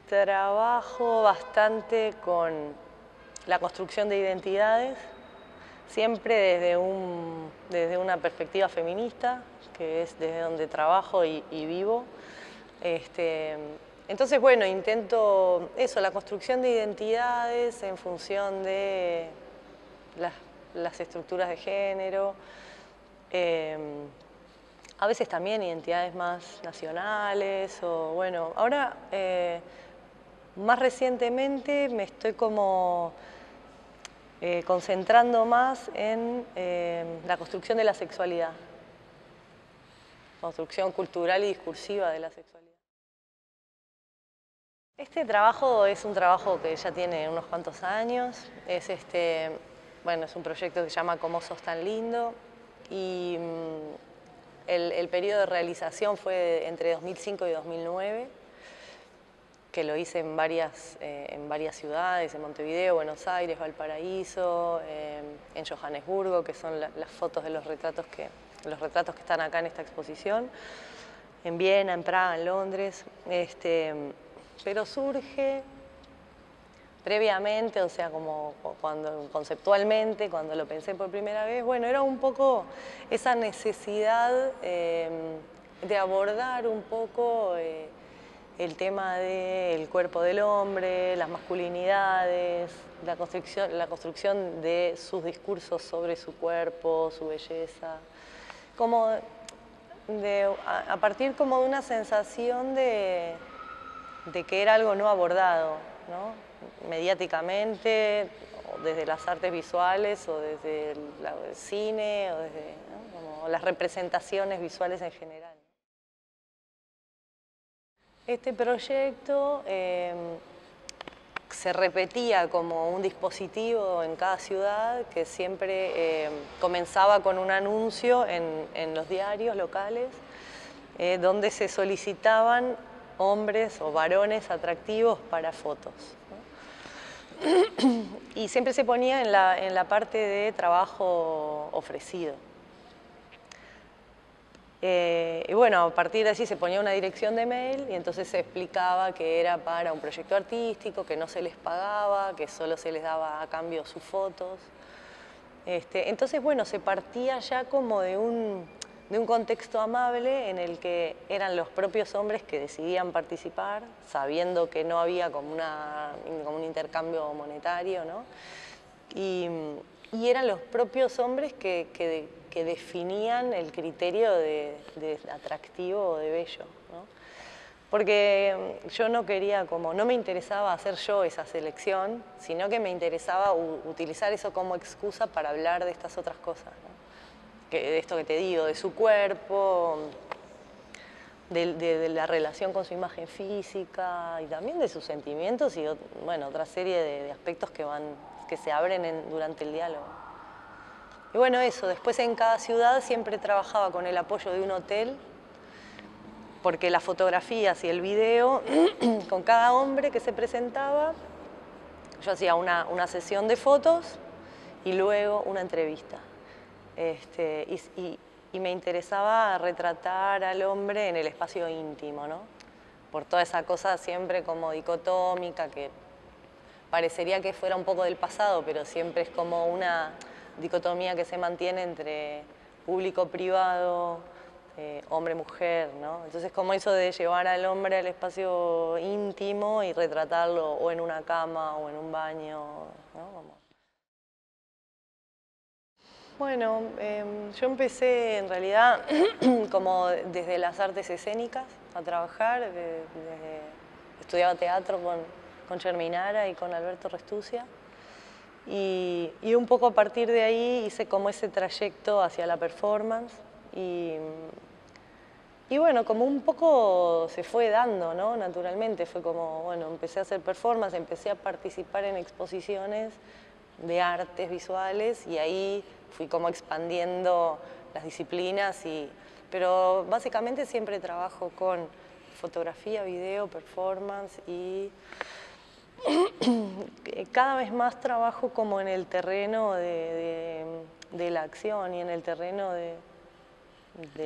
Trabajo bastante con la construcción de identidades, siempre desde una perspectiva feminista, que es desde donde trabajo y vivo. Entonces, bueno, intento eso, la construcción de identidades en función de las estructuras de género, a veces también identidades más nacionales, o bueno, ahora más recientemente me estoy como concentrando más en la construcción de la sexualidad, construcción cultural y discursiva de la sexualidad. Este trabajo es un trabajo que ya tiene unos cuantos años, bueno, es un proyecto que se llama Cómo sos tan lindo, y el periodo de realización fue entre 2005 y 2009, que lo hice en varias ciudades, en Montevideo, Buenos Aires, Valparaíso, en Johannesburgo, que son las fotos de los retratos que están acá en esta exposición, en Viena, en Praga, en Londres. Pero surge previamente, o sea, como conceptualmente, cuando lo pensé por primera vez, bueno, era un poco esa necesidad de abordar un poco el tema del cuerpo del hombre, las masculinidades, la construcción de sus discursos sobre su cuerpo, su belleza, como a partir como de una sensación de que era algo no abordado, ¿no? Mediáticamente, o desde las artes visuales, o desde el cine, o desde, ¿no? Como las representaciones visuales en general. Este proyecto se repetía como un dispositivo en cada ciudad que siempre comenzaba con un anuncio en los diarios locales donde se solicitaban hombres o varones atractivos para fotos, ¿no? Y siempre se ponía en la parte de trabajo ofrecido. Y bueno, a partir de allí se ponía una dirección de mail y entonces se explicaba que era para un proyecto artístico, que no se les pagaba, que solo se les daba a cambio sus fotos. Entonces, bueno, se partía ya como de un contexto amable en el que eran los propios hombres que decidían participar, sabiendo que no había como un intercambio monetario, ¿no? Y eran los propios hombres que definían el criterio de atractivo o de bello, ¿no? Porque yo no quería, no me interesaba hacer yo esa selección, sino que me interesaba utilizar eso como excusa para hablar de estas otras cosas, ¿no? De esto que te digo, de su cuerpo, de la relación con su imagen física y también de sus sentimientos y, bueno, otra serie de aspectos que se abren durante el diálogo. Y bueno, eso, después en cada ciudad siempre trabajaba con el apoyo de un hotel, porque las fotografías y el video, con cada hombre que se presentaba, yo hacía una sesión de fotos y luego una entrevista. Y me interesaba retratar al hombre en el espacio íntimo, ¿no? Por toda esa cosa siempre como dicotómica, que parecería que fuera un poco del pasado, pero siempre es como una dicotomía que se mantiene entre público-privado, hombre-mujer, ¿no? Entonces, como eso de llevar al hombre al espacio íntimo y retratarlo o en una cama o en un baño, ¿no? Bueno, yo empecé en realidad como desde las artes escénicas a trabajar, estudiaba teatro con Germinara y con Alberto Restucia, y un poco a partir de ahí hice como ese trayecto hacia la performance, y bueno, como un poco se fue dando, ¿no? Naturalmente, fue como, bueno, empecé a hacer performance, empecé a participar en exposiciones de artes visuales y ahí fui como expandiendo las disciplinas, pero básicamente siempre trabajo con fotografía, video, performance y cada vez más trabajo como en el terreno de la acción y en el terreno de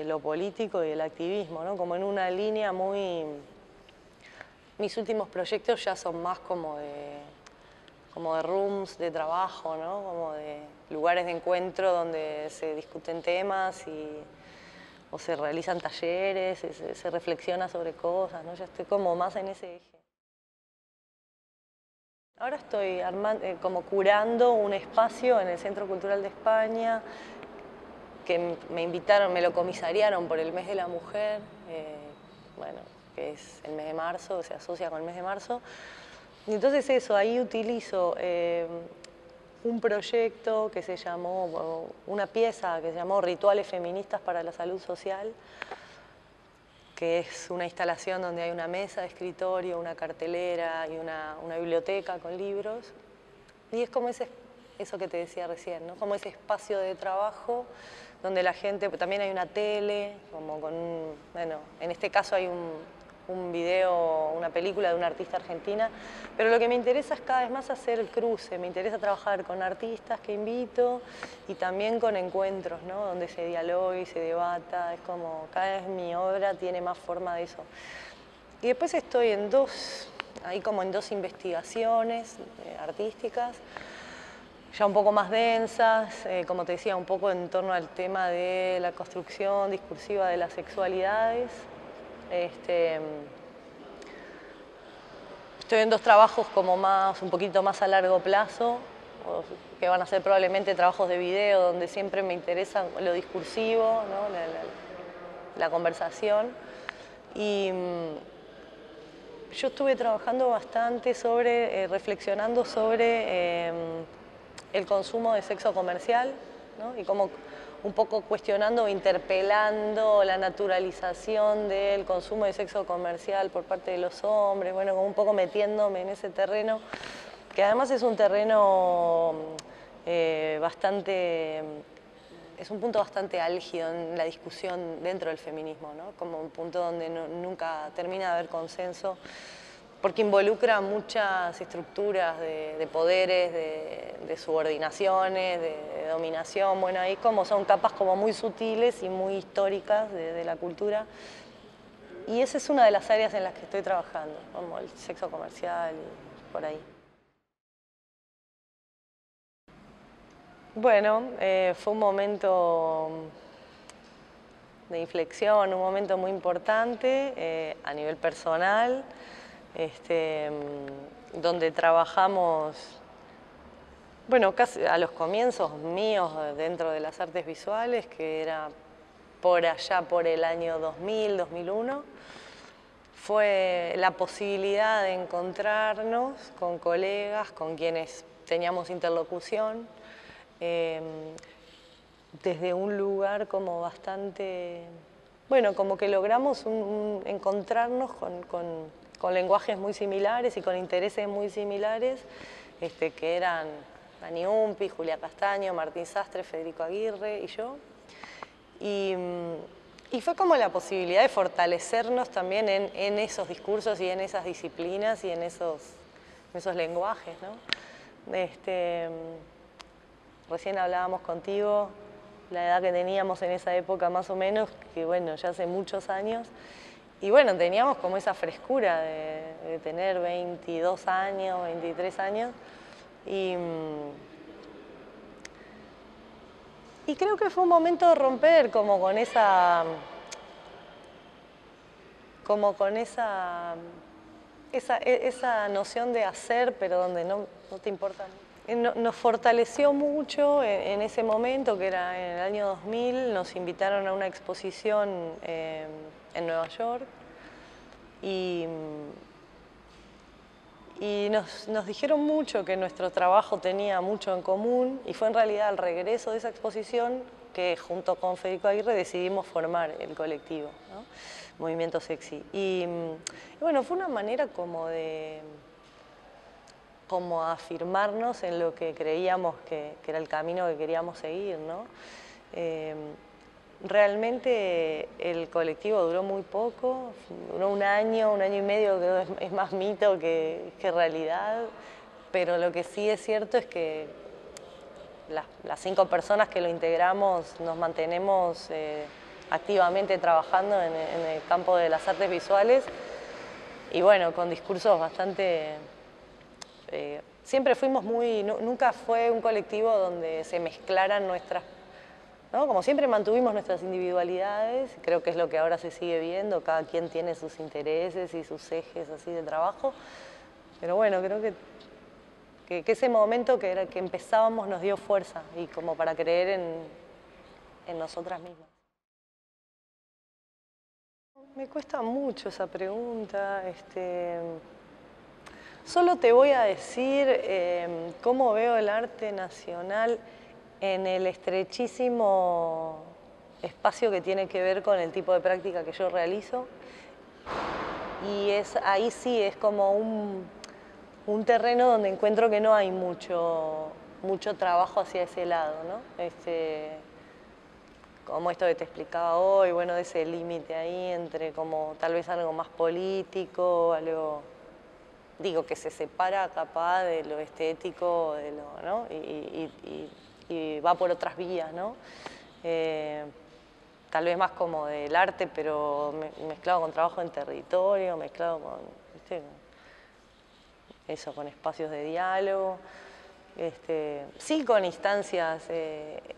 lo político y del activismo, ¿no? Como en una línea muy mis últimos proyectos ya son más como de rooms de trabajo, ¿no? Como de lugares de encuentro donde se discuten temas o se realizan talleres, se reflexiona sobre cosas, ¿no? Ya estoy como más en ese eje. Ahora estoy como curando un espacio en el Centro Cultural de España que me invitaron, me lo comisariaron por el mes de la mujer, bueno, que es el mes de marzo, se asocia con el mes de marzo. Y entonces eso, ahí utilizo un proyecto que se llamó, bueno, una pieza que se llamó Rituales Feministas para la Salud Social, que es una instalación donde hay una mesa de escritorio, una cartelera y una biblioteca con libros. Y es como eso que te decía recién, ¿no? Como ese espacio de trabajo donde la gente, también hay una tele, como con bueno, en este caso hay un video, una película de una artista argentina, pero lo que me interesa es cada vez más hacer el cruce, me interesa trabajar con artistas que invito y también con encuentros, ¿no? Donde se dialogue y se debata, es como cada vez mi obra tiene más forma de eso. Y después estoy ahí como en dos investigaciones artísticas, ya un poco más densas, como te decía, un poco en torno al tema de la construcción discursiva de las sexualidades. Estoy en dos trabajos como un poquito más a largo plazo, que van a ser probablemente trabajos de video, donde siempre me interesa lo discursivo, ¿no? la conversación. Y yo estuve trabajando bastante reflexionando sobre el consumo de sexo comercial, ¿no? Y como un poco cuestionando o interpelando la naturalización del consumo de sexo comercial por parte de los hombres, bueno, como un poco metiéndome en ese terreno, que además es un terreno es un punto bastante álgido en la discusión dentro del feminismo, ¿no? Como un punto donde nunca termina de haber consenso, porque involucra muchas estructuras de poderes, de subordinaciones, de dominación. Bueno, ahí como son capas como muy sutiles y muy históricas de la cultura. Y esa es una de las áreas en las que estoy trabajando, como el sexo comercial y por ahí. Bueno, fue un momento de inflexión, un momento muy importante a nivel personal, donde trabajamos, bueno, casi a los comienzos míos dentro de las artes visuales, que era por allá por el año 2000, 2001, fue la posibilidad de encontrarnos con colegas, con quienes teníamos interlocución, desde un lugar como bastante, bueno, como que logramos encontrarnos con lenguajes muy similares y con intereses muy similares, que eran Dani Umpi, Julia Castaño, Martín Sastre, Federico Aguirre y yo. Y fue como la posibilidad de fortalecernos también en esos discursos y en esas disciplinas y en esos lenguajes, ¿no? Recién hablábamos contigo, la edad que teníamos en esa época más o menos, que bueno, ya hace muchos años. Y bueno, teníamos como esa frescura de tener 22 años, 23 años. Y creo que fue un momento de romper como con esa noción de hacer, pero donde no te importa. Nos fortaleció mucho en ese momento, que era en el año 2000, nos invitaron a una exposición en Nueva York y nos dijeron mucho que nuestro trabajo tenía mucho en común y fue en realidad al regreso de esa exposición que junto con Federico Aguirre decidimos formar el colectivo, ¿no? Movimiento Sexy. Y bueno, fue una manera como afirmarnos en lo que creíamos que era el camino que queríamos seguir, ¿no? Realmente el colectivo duró muy poco, duró un año y medio, que es más mito que realidad, pero lo que sí es cierto es que las 5 personas que lo integramos nos mantenemos activamente trabajando en el campo de las artes visuales y bueno, con discursos bastante... siempre fuimos muy... nunca fue un colectivo donde se mezclaran nuestras... ¿no? Como siempre mantuvimos nuestras individualidades, creo que es lo que ahora se sigue viendo, cada quien tiene sus intereses y sus ejes así de trabajo, pero bueno, creo que ese momento que empezábamos nos dio fuerza y como para creer en nosotras mismas. Me cuesta mucho esa pregunta. Solo te voy a decir cómo veo el arte nacional en el estrechísimo espacio que tiene que ver con el tipo de práctica que yo realizo. Y ahí sí es como un terreno donde encuentro que no hay mucho trabajo hacia ese lado, ¿no? Como esto que te explicaba hoy, bueno, de ese límite ahí entre como tal vez algo más político, algo, digo, que se separa capaz de lo estético, de lo, ¿no? Y va por otras vías, ¿no? Tal vez más como del arte, pero mezclado con trabajo en territorio, mezclado con, ¿viste? Eso, con espacios de diálogo. Sí con instancias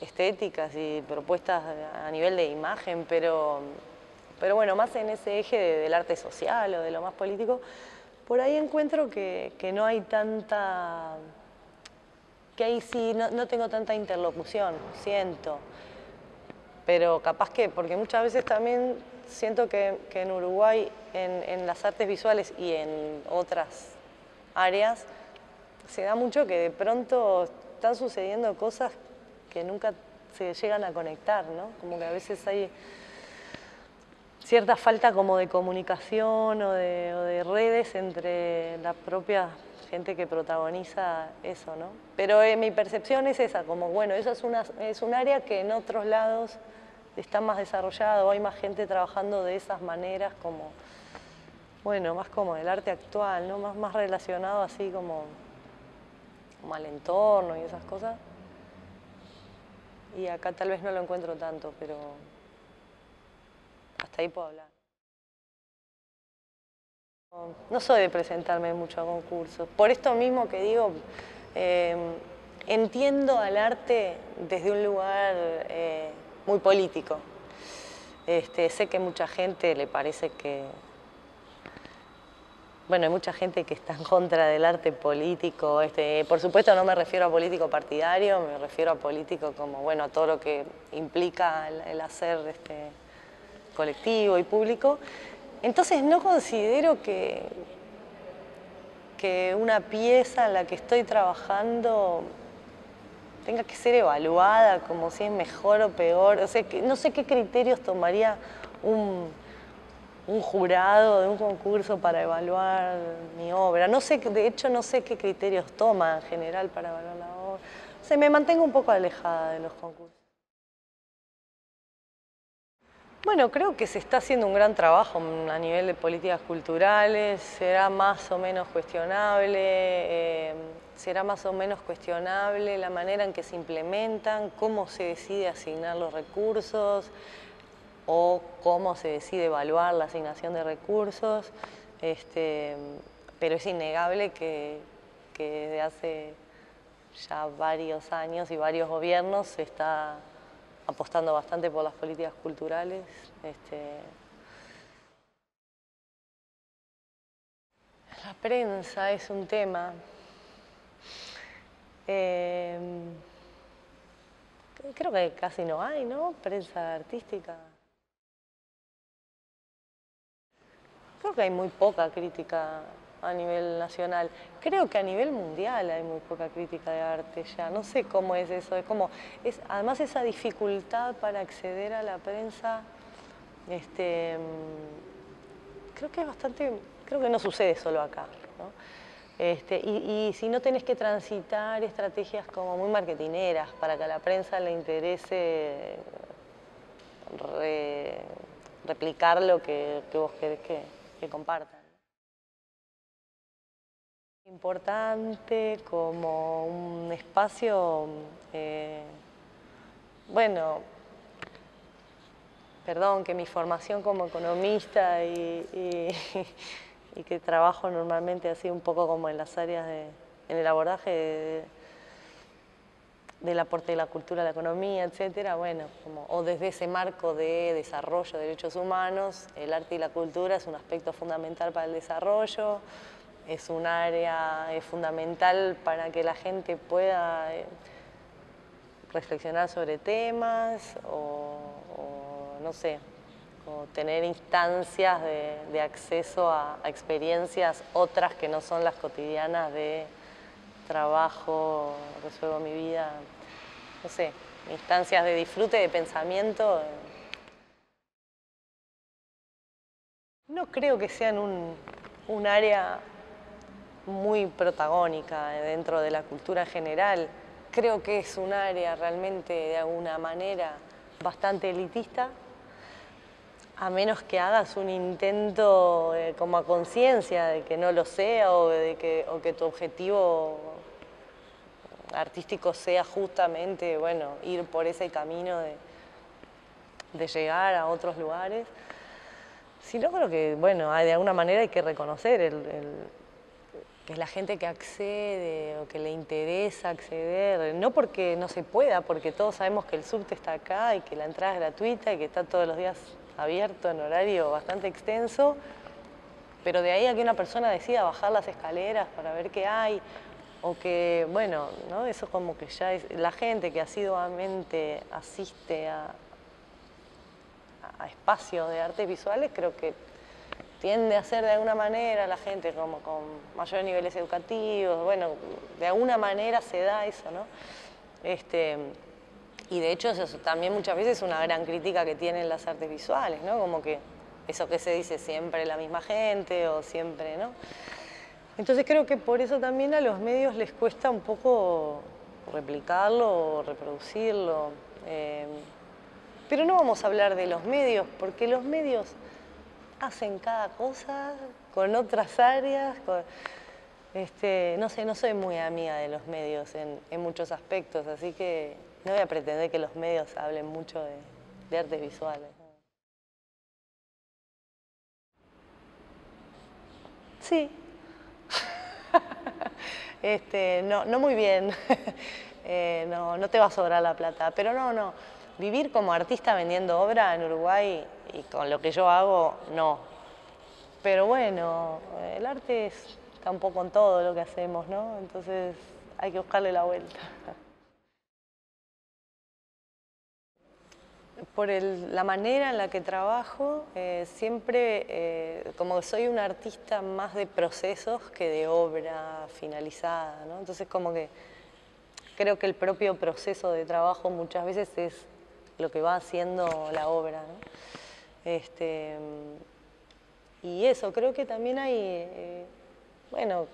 estéticas y propuestas a nivel de imagen, pero bueno, más en ese eje del arte social o de lo más político, por ahí encuentro que no hay tanta, que ahí sí no tengo tanta interlocución, siento, pero capaz que, porque muchas veces también siento que en Uruguay, en las artes visuales y en otras áreas, se da mucho que de pronto están sucediendo cosas que nunca se llegan a conectar, ¿no? Como que a veces hay cierta falta como de comunicación o de redes entre la propia gente que protagoniza eso, ¿no? Pero mi percepción es esa, como bueno, eso es un área que en otros lados está más desarrollado, hay más gente trabajando de esas maneras como, bueno, más como el arte actual, ¿no? Más relacionado así como al entorno y esas cosas. Y acá tal vez no lo encuentro tanto, pero hasta ahí puedo hablar. No soy de presentarme mucho a concursos. Por esto mismo que digo, entiendo al arte desde un lugar muy político. Sé que mucha gente le parece que... Bueno, hay mucha gente que está en contra del arte político. Por supuesto no me refiero a político partidario, me refiero a político como, bueno, a todo lo que implica el hacer colectivo y público. Entonces no considero que una pieza en la que estoy trabajando tenga que ser evaluada como si es mejor o peor. O sea, no sé qué criterios tomaría un jurado de un concurso para evaluar mi obra. No sé, de hecho no sé qué criterios toma en general para evaluar la obra. O sea, me mantengo un poco alejada de los concursos. Bueno, creo que se está haciendo un gran trabajo a nivel de políticas culturales, será más o menos cuestionable la manera en que se implementan, cómo se decide asignar los recursos o cómo se decide evaluar la asignación de recursos, pero es innegable que desde hace ya varios años y varios gobiernos se está apostando bastante por las políticas culturales. La prensa es un tema. Creo que casi no hay, ¿no? Prensa artística. Creo que hay muy poca crítica a nivel nacional. Creo que a nivel mundial hay muy poca crítica de arte ya. No sé cómo es eso. Es como, además esa dificultad para acceder a la prensa, creo que es bastante, creo que no sucede solo acá, ¿no? Y si no tenés que transitar estrategias como muy marketineras para que a la prensa le interese replicar lo que vos querés que compartan. Importante como un espacio, bueno, perdón, que mi formación como economista y que trabajo normalmente así un poco como en las áreas en el abordaje del aporte de la cultura a la economía, etcétera, bueno, o desde ese marco de desarrollo de derechos humanos, el arte y la cultura es un aspecto fundamental para el desarrollo, es un área fundamental para que la gente pueda reflexionar sobre temas o no sé, o tener instancias de acceso a experiencias otras que no son las cotidianas de trabajo, resuelvo mi vida, no sé, instancias de disfrute, de pensamiento. No creo que sean un área muy protagónica dentro de la cultura general. Creo que es un área realmente de alguna manera bastante elitista, a menos que hagas un intento como a conciencia de que no lo sea o que tu objetivo artístico sea justamente, bueno, ir por ese camino de llegar a otros lugares. Si no, creo que, bueno, de alguna manera hay que reconocer que es la gente que accede o que le interesa acceder, no porque no se pueda, porque todos sabemos que el subte está acá y que la entrada es gratuita y que está todos los días abierto en horario bastante extenso, pero de ahí a que una persona decida bajar las escaleras para ver qué hay, o que, bueno, ¿no? Eso como que ya es la gente que asiduamente asiste a espacios de artes visuales, creo que tiende a ser de alguna manera la gente como con mayores niveles educativos, bueno, de alguna manera se da eso, ¿no? Y de hecho eso también muchas veces es una gran crítica que tienen las artes visuales, ¿no? Como que eso que se dice siempre la misma gente o siempre, ¿no? Entonces creo que por eso también a los medios les cuesta un poco replicarlo o reproducirlo. Pero no vamos a hablar de los medios, porque los medios hacen cada cosa con otras áreas. No sé, no soy muy amiga de los medios en muchos aspectos, así que no voy a pretender que los medios hablen mucho de artes visuales. Sí. No muy bien. No te va a sobrar la plata, pero no. Vivir como artista vendiendo obra en Uruguay y con lo que yo hago, no. Pero bueno, el arte está un poco en todo lo que hacemos, ¿no? Entonces hay que buscarle la vuelta. Por la manera en la que trabajo, siempre como que soy una artista más de procesos que de obra finalizada, ¿no? Entonces como que creo que el propio proceso de trabajo muchas veces es lo que va haciendo la obra, ¿no? Y eso, creo que también hay, bueno,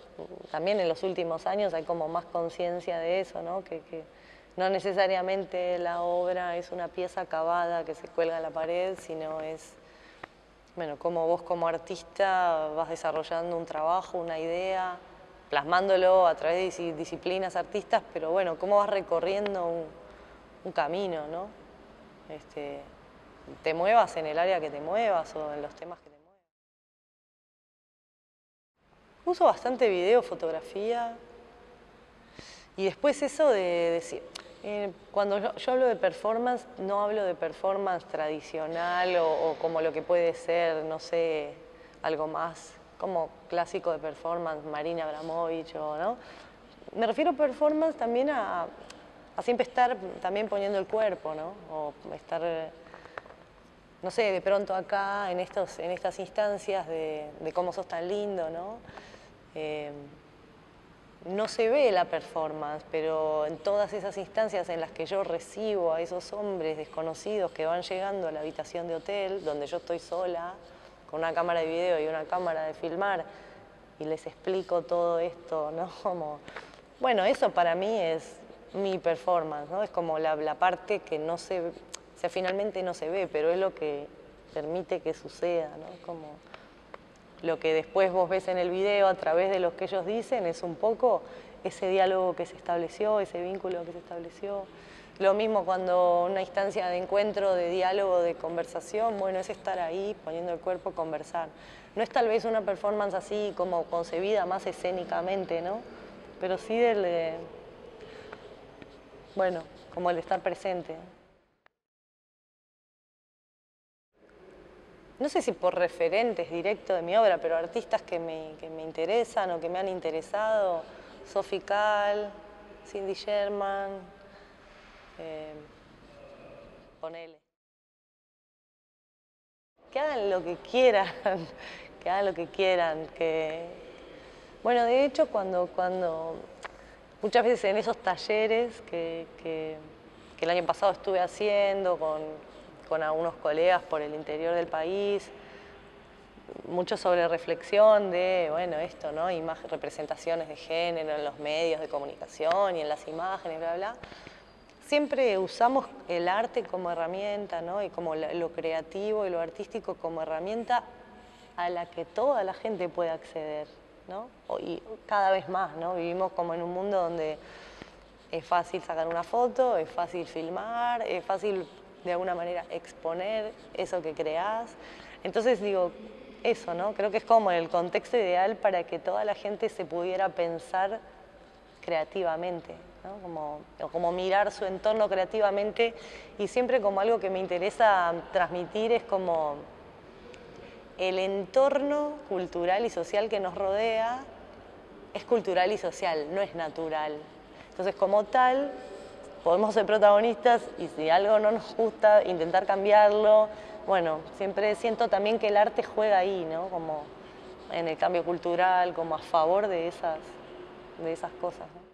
también en los últimos años hay como más conciencia de eso, ¿no? Que no necesariamente la obra es una pieza acabada que se cuelga en la pared, sino es, bueno, cómo vos como artista vas desarrollando un trabajo, una idea, plasmándolo a través de disciplinas artistas, pero bueno, cómo vas recorriendo un camino, ¿no? Te muevas en el área que te muevas o en los temas que te muevas. Uso bastante video, fotografía y después eso de decir, cuando yo hablo de performance, no hablo de performance tradicional o como lo que puede ser, no sé, algo más como clásico de performance, Marina Abramovich o no. Me refiero a performance también a siempre estar también poniendo el cuerpo, ¿no? O estar, no sé, de pronto acá en estas instancias de cómo sos tan lindo, ¿no? No se ve la performance, pero en todas esas instancias en las que yo recibo a esos hombres desconocidos que van llegando a la habitación de hotel, donde yo estoy sola, con una cámara de video y una cámara de filmar, y les explico todo esto, ¿no? Como, bueno, eso para mí es mi performance, ¿no? Es como la parte que no se ve, o sea, finalmente no se ve, pero es lo que permite que suceda, ¿no? Como lo que después vos ves en el video a través de lo que ellos dicen es un poco ese diálogo que se estableció, ese vínculo que se estableció. Lo mismo cuando una instancia de encuentro, de diálogo, de conversación, bueno, es estar ahí, poniendo el cuerpo, conversar. No es tal vez una performance así como concebida más escénicamente, ¿no? Pero sí bueno, como el estar presente. No sé si por referentes directos de mi obra, pero artistas que me interesan o que me han interesado, Sophie Calle, Cindy Sherman, ponele. Que hagan lo que quieran, que hagan lo que quieran. Bueno, de hecho, cuando muchas veces en esos talleres que el año pasado estuve haciendo con algunos colegas por el interior del país, mucho sobre reflexión de, bueno, esto, ¿no? Representaciones de género en los medios de comunicación y en las imágenes, bla, bla. Siempre usamos el arte como herramienta, ¿no? Y como lo creativo y lo artístico como herramienta a la que toda la gente puede acceder, ¿no? Y cada vez más, ¿no? Vivimos como en un mundo donde es fácil sacar una foto, es fácil filmar, es fácil de alguna manera exponer eso que creás. Entonces digo, eso, ¿no? Creo que es como el contexto ideal para que toda la gente se pudiera pensar creativamente, ¿no? Como mirar su entorno creativamente, y siempre como algo que me interesa transmitir es como el entorno cultural y social que nos rodea es cultural y social, no es natural. Entonces, como tal, podemos ser protagonistas y si algo no nos gusta, intentar cambiarlo. Bueno, siempre siento también que el arte juega ahí, ¿no? Como en el cambio cultural, como a favor de esas cosas, ¿no?